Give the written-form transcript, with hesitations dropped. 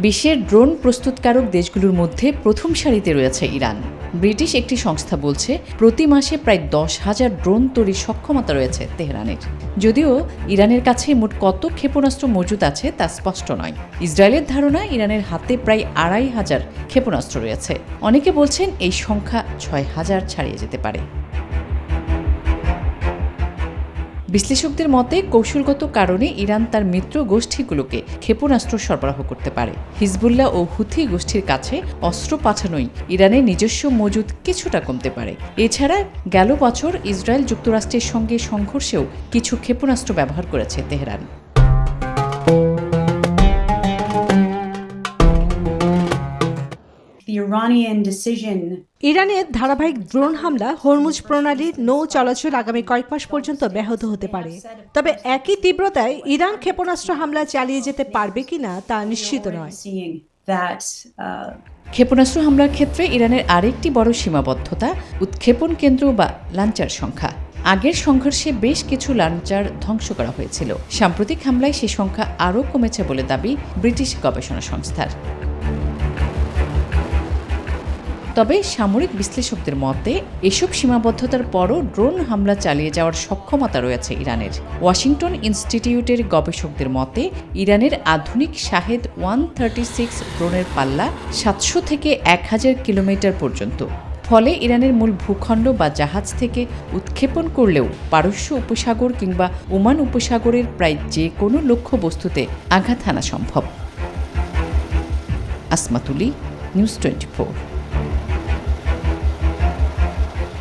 বিশ্বের ড্রোন প্রস্তুতকারক দেশগুলোর মধ্যে প্রথম সারিতে রয়েছে ইরান। ব্রিটিশ একটি সংস্থা বলছে প্রতি মাসে প্রায় 10,000 ড্রোন তৈরির সক্ষমতা রয়েছে তেহরানের। যদিও ইরানের কাছে মোট কত ক্ষেপণাস্ত্র মজুদ আছে তা স্পষ্ট নয়। ইসরায়েলের ধারণা ইরানের হাতে প্রায় 2,500 ক্ষেপণাস্ত্র রয়েছে। অনেকে বলছেন এই সংখ্যা 6,000 ছাড়িয়ে যেতে পারে। বিশ্লেষকদের মতে কৌশলগত কারণে ইরান তার মিত্র গোষ্ঠীগুলোকে ক্ষেপণাস্ত্র সরবরাহ করতে পারে। হিজবুল্লাহ ও হুথি গোষ্ঠীর কাছে অস্ত্র পাঠানোই ইরানের নিজস্ব মজুদ কিছুটা কমতে পারে। এছাড়া গেল বছর ইসরায়েল যুক্তরাষ্ট্রের সঙ্গে সংঘর্ষেও কিছু ক্ষেপণাস্ত্র ব্যবহার করেছে তেহরান। ইরানের ধারাবাহিক ড্রোন হামলা হরমুজ প্রণালীর নৌ চলাচল আগামী কয়েক মাস পর্যন্ত ব্যাহত হতে পারে। তবে একই তীব্রতায় ইরান ক্ষেপণাস্ত্র হামলা চালিয়ে যেতে পারবে কিনা তা নিশ্চিত নয়। ক্ষেপণাস্ত্র হামলার ক্ষেত্রে ইরানের আরেকটি বড় সীমাবদ্ধতা উৎক্ষেপণ কেন্দ্র বা লাঞ্চার সংখ্যা। আগের সংঘর্ষে বেশ কিছু লাঞ্চার ধ্বংস করা হয়েছিল। সাম্প্রতিক হামলায় সে সংখ্যা আরও কমেছে বলে দাবি ব্রিটিশ গবেষণা সংস্থার। তবে সামরিক বিশ্লেষকদের মতে এসব সীমাবদ্ধতার পরও ড্রোন হামলা চালিয়ে যাওয়ার সক্ষমতা রয়েছে ইরানের। ওয়াশিংটন ইনস্টিটিউটের গবেষকদের মতে ইরানের আধুনিক শাহেদ 136 ড্রোনের পাল্লা 700 থেকে 1000 কিলোমিটার পর্যন্ত। ফলে ইরানের মূল ভূখণ্ড বা জাহাজ থেকে উৎক্ষেপণ করলেও পারস্য উপসাগর কিংবা ওমান উপসাগরের প্রায় যে কোনো লক্ষ্যবস্তুতে আঘাত হানা সম্ভব। আসমা তুলি, নিউজ 24।